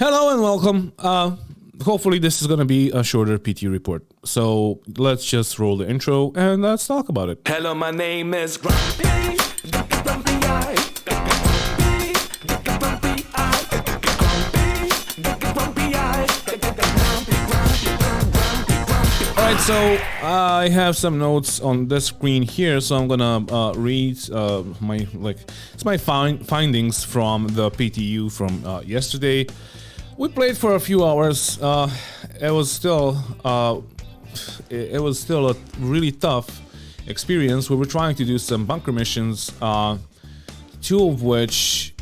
Hello and welcome. Hopefully this is gonna be a shorter PTU report. So let's just roll the intro and let's talk about it. Hello, my name is Grumpy. Got the grumpy eye. Got the grumpy eye. Got the grumpy eye. Got the grumpy. Alright, so I have some notes on this screen here, so I'm gonna read my findings from the PTU from yesterday. We played for a few hours. It was still a really tough experience. We were trying to do some bunker missions, three of which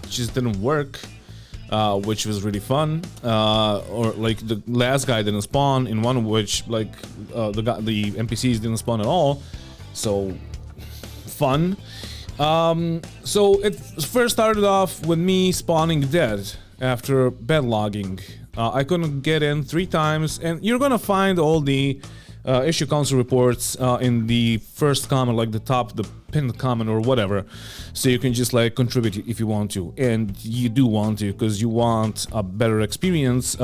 just didn't work, which was really fun. Or like the last guy didn't spawn. In one of which, the NPCs didn't spawn at all. So fun. So it first started off with me spawning dead after bed logging. I couldn't get in 3 times, and you're gonna find all the issue council reports in the first comment, like the pinned comment or whatever, so you can just like contribute if you want to, and you do want to because you want a better experience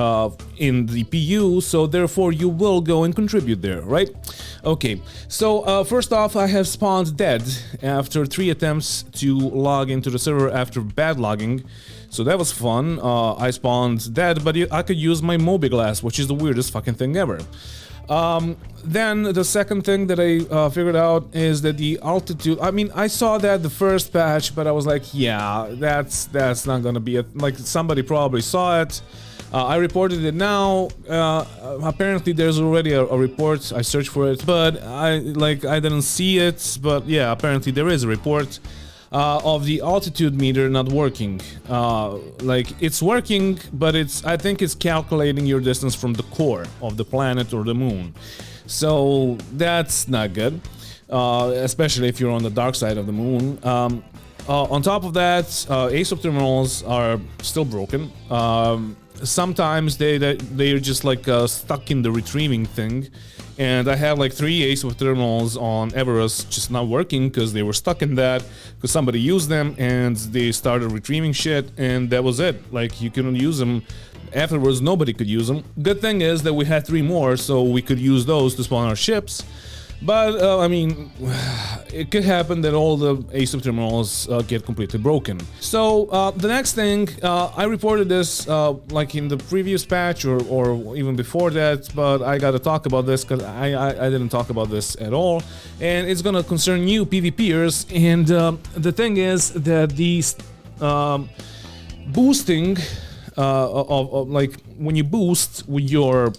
in the PU, so therefore you will go and contribute there, right? Okay, so first off, I have spawned dead after 3 attempts to log into the server after bad logging. So that was fun. I spawned dead, but I could use my Moby glass, which is the weirdest fucking thing ever. Then the second thing that I figured out is that the altitude. I mean, I saw that the first patch, but I was like, yeah, that's not gonna be it. Like somebody probably saw it. I reported it now. Apparently, there's already a report. I searched for it, but I didn't see it. But yeah, apparently there is a report. Of the altitude meter not working. It's working, but I think it's calculating your distance from the core of the planet or the moon. So that's not good, especially if you're on the dark side of the moon. On top of that, ASOP terminals are still broken. Sometimes they're just like stuck in the retrieving thing. And I have like 3 ASOP terminals on Everest just not working because they were stuck in that because somebody used them and they started retrieving shit, and that was it. Like, you couldn't use them. Afterwards, nobody could use them. Good thing is that we had 3 more, so we could use those to spawn our ships. But, I mean, it could happen that all the ASOP terminals get completely broken. So, the next thing, I reported this like in the previous patch or even before that, but I gotta talk about this because I didn't talk about this at all. And it's gonna concern you PvPers, and the thing is that these boosting like when you boost with your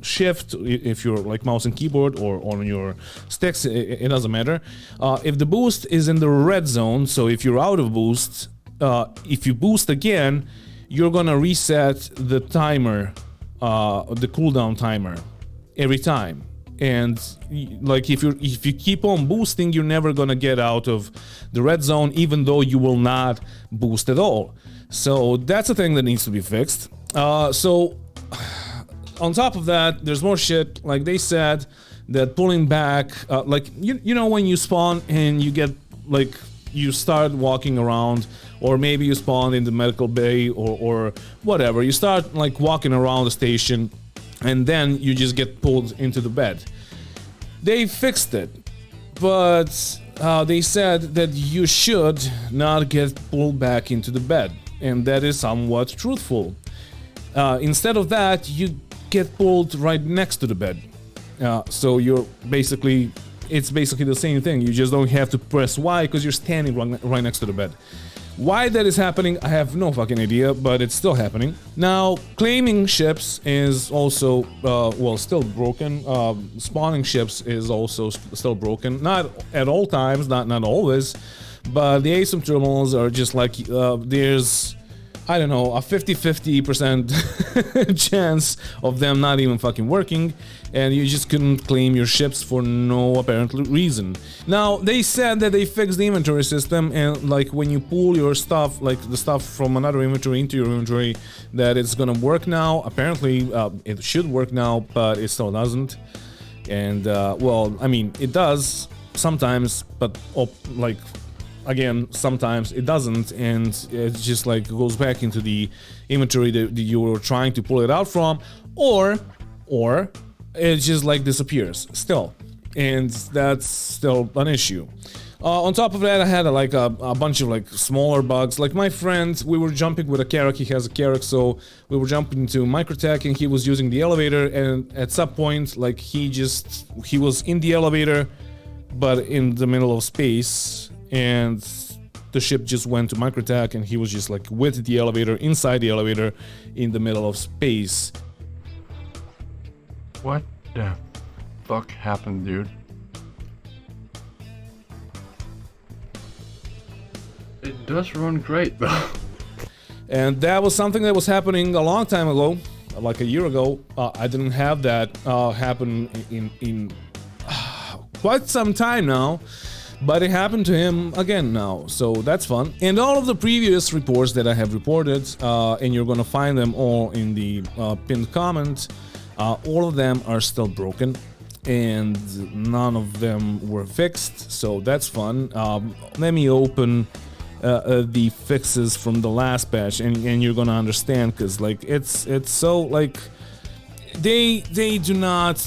shift, if you're like mouse and keyboard or on your sticks, it doesn't matter. If the boost is in the red zone, so if you're out of boost, if you boost again, you're gonna reset the timer, the cooldown timer every time. And like if you keep on boosting, you're never gonna get out of the red zone, even though you will not boost at all. So that's a thing that needs to be fixed. So on top of that, there's more shit. Like they said that pulling back, like you know when you spawn and you get like you start walking around, or maybe you spawn in the medical bay or whatever. You start like walking around the station, and then you just get pulled into the bed. They fixed it, but they said that you should not get pulled back into the bed, and that is somewhat truthful. Instead of that, you get pulled right next to the bed. So it's basically the same thing. You just don't have to press Y because you're standing right next to the bed. Why that is happening, I have no fucking idea, but it's still happening. Now, claiming ships is also, still broken. Spawning ships is also still broken. Not at all times, not always, but the ASOP terminals are just like, there's, I don't know, a 50-50% chance of them not even fucking working, and you just couldn't claim your ships for no apparent reason. Now, they said that they fixed the inventory system, and like when you pull your stuff, like the stuff from another inventory into your inventory, that it's gonna work now. Apparently, it should work now, but it still doesn't. And, well, I mean, it does sometimes, but like again, sometimes it doesn't, and it just like goes back into the inventory that you were trying to pull it out from, or it just like disappears still, and that's still an issue. On top of that, I had like a bunch of like smaller bugs. Like my friend, we were jumping with a Carrack, he has a Carrack, so we were jumping to Microtech and he was using the elevator, and at some point like he was in the elevator but in the middle of space, and the ship just went to Microtech and he was just like with the elevator, inside the elevator, in the middle of space. What the fuck happened, dude? It does run great though. And that was something that was happening a long time ago, like a year ago. I didn't have that happen in quite some time now, but it happened to him again now, so that's fun. And all of the previous reports that I have reported, and you're gonna find them all in the pinned comment, all of them are still broken, and none of them were fixed, so that's fun. Let me open the fixes from the last patch, and you're gonna understand, because like it's so like they do not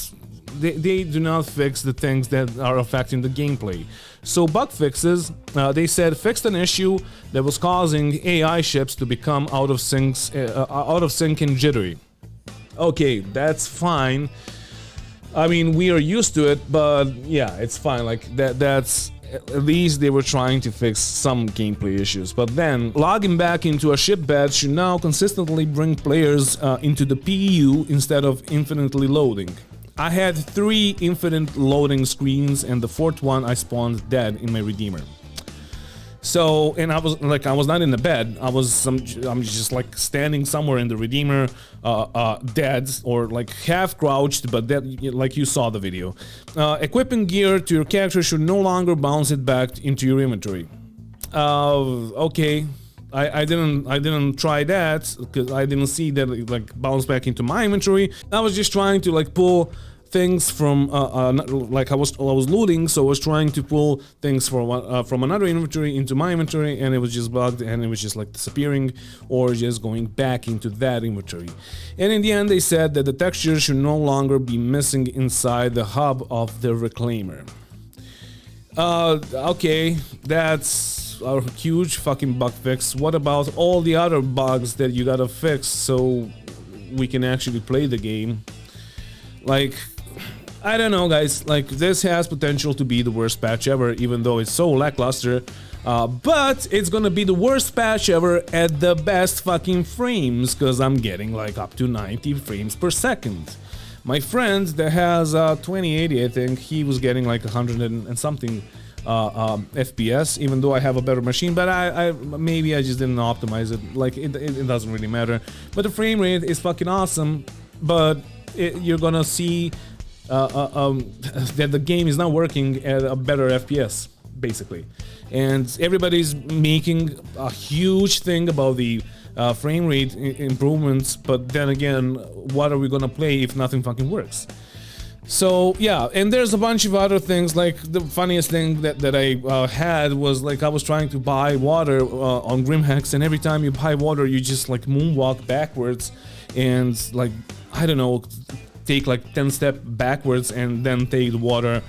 fix the things that are affecting the gameplay. So bug fixes, they said fixed an issue that was causing AI ships to become out of sync and jittery. Okay, that's fine. I mean, we are used to it, but yeah, it's fine. Like that's at least they were trying to fix some gameplay issues. But then logging back into a ship bed should now consistently bring players into the PTU instead of infinitely loading. I had 3 infinite loading screens, and the 4th one I spawned dead in my Redeemer. So, and I was not in the bed, I'm just like standing somewhere in the Redeemer, dead, or like half crouched, but dead, like you saw the video. Equipping gear to your character should no longer bounce it back into your inventory. Okay. I didn't try that, because I didn't see that it like bounce back into my inventory. I was just trying to like pull things from like I was looting, so I was trying to pull things from another inventory into my inventory, and it was just bugged, and it was just like disappearing or just going back into that inventory. And in the end, they said that the texture should no longer be missing inside the hub of the reclaimer. Okay, that's a huge fucking bug fix. What about all the other bugs that you gotta fix so we can actually play the game? Like, I don't know, guys. Like, this has potential to be the worst patch ever, even though it's so lackluster. But it's gonna be the worst patch ever at the best fucking frames, because I'm getting like up to 90 frames per second. My friend that has 2080, I think, he was getting like 100 and something FPS, even though I have a better machine, but maybe I just didn't optimize it. Like, it doesn't really matter. But the frame rate is fucking awesome, but you're gonna see that the game is not working at a better FPS, basically. And everybody's making a huge thing about the frame rate improvements, but then again, what are we gonna play if nothing fucking works? So yeah, and there's a bunch of other things. Like, the funniest thing that I had was, like, I was trying to buy water on Grimhex, and every time you buy water you just like moonwalk backwards and, like, I don't know, take like 10 steps backwards and then take the water,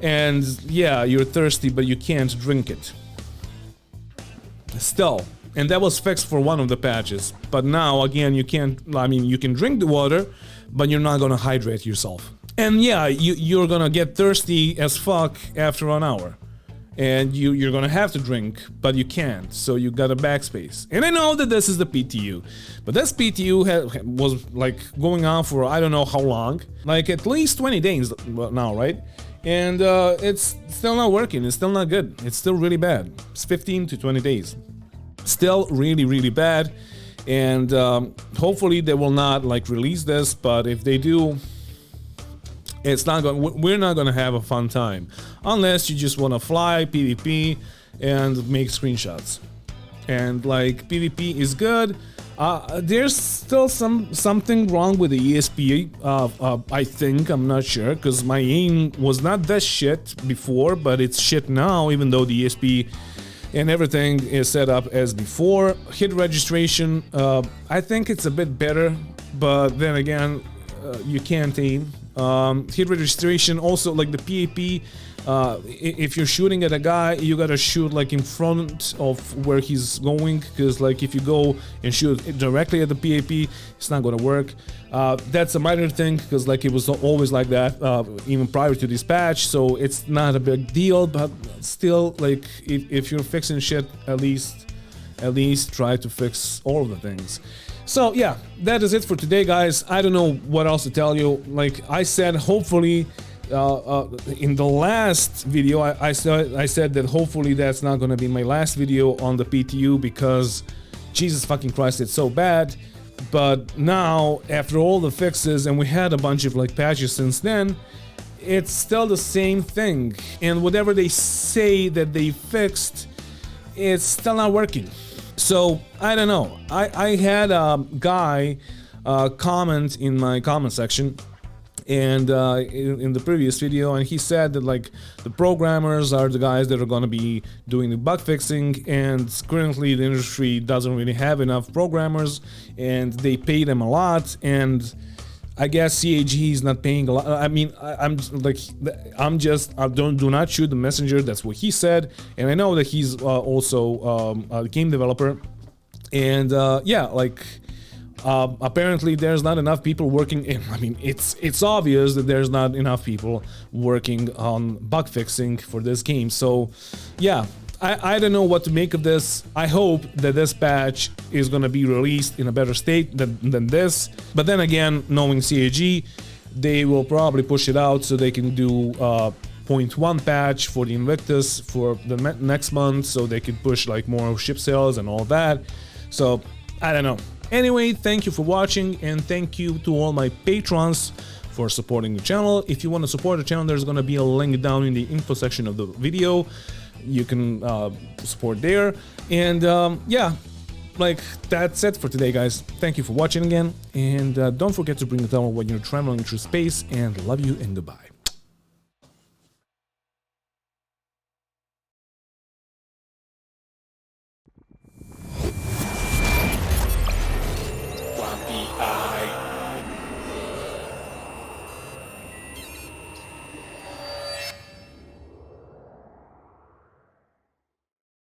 and yeah, you're thirsty but you can't drink it still. And that was fixed for one of the patches, but now again you can't. I mean, you can drink the water, but you're not gonna hydrate yourself. And yeah, you're gonna get thirsty as fuck after an hour. And you're gonna have to drink, but you can't, so you got a backspace. And I know that this is the PTU, but this PTU was like going on for I don't know how long, like at least 20 days now, right? And it's still not working, it's still not good, it's still really bad. It's 15 to 20 days. Still really, really bad, and hopefully they will not like release this, but if they do, it's not going. We're not gonna have a fun time unless you just want to fly PvP and make screenshots. And like, PvP is good. There's still something wrong with the ESP. I think, I'm not sure, because my aim was not that shit before, but it's shit now. Even though the ESP and everything is set up as before. Hit registration, I think it's a bit better, but then again, you can't aim. Hit registration also, like the PAP, if you're shooting at a guy, you gotta shoot like in front of where he's going, because like if you go and shoot directly at the PAP, it's not gonna work. That's a minor thing, because like it was always like that even prior to this patch, so it's not a big deal, but still, like if you're fixing shit, at least try to fix all of the things. So yeah, that is it for today, guys. I don't know what else to tell you. Like I said, hopefully in the last video I said that hopefully that's not gonna be my last video on the PTU, because Jesus fucking Christ, it's so bad. But now, after all the fixes, and we had a bunch of like patches since then, it's still the same thing, and whatever they say that they fixed, it's still not working. So I don't know. I had a guy comment in my comment section, and in the previous video, and he said that like the programmers are the guys that are gonna be doing the bug fixing, and currently the industry doesn't really have enough programmers, and they pay them a lot, and I guess CAG is not paying a lot. I mean, I do not shoot the messenger. That's what he said, and I know that he's also a game developer, and yeah, like apparently there's not enough people working. I mean, it's obvious that there's not enough people working on bug fixing for this game. So yeah. I don't know what to make of this. I hope that this patch is gonna be released in a better state than this. But then again, knowing CAG, they will probably push it out so they can do 0.1 patch for the Invictus for the next month, so they can push like more ship sales and all that. So I don't know. Anyway, thank you for watching, and thank you to all my patrons for supporting the channel. If you want to support the channel, there's gonna be a link down in the info section of the video. You can support there, and yeah, like that's it for today, guys. Thank you for watching again, and don't forget to bring the towel when you're traveling through space, and love you and goodbye. Grumpy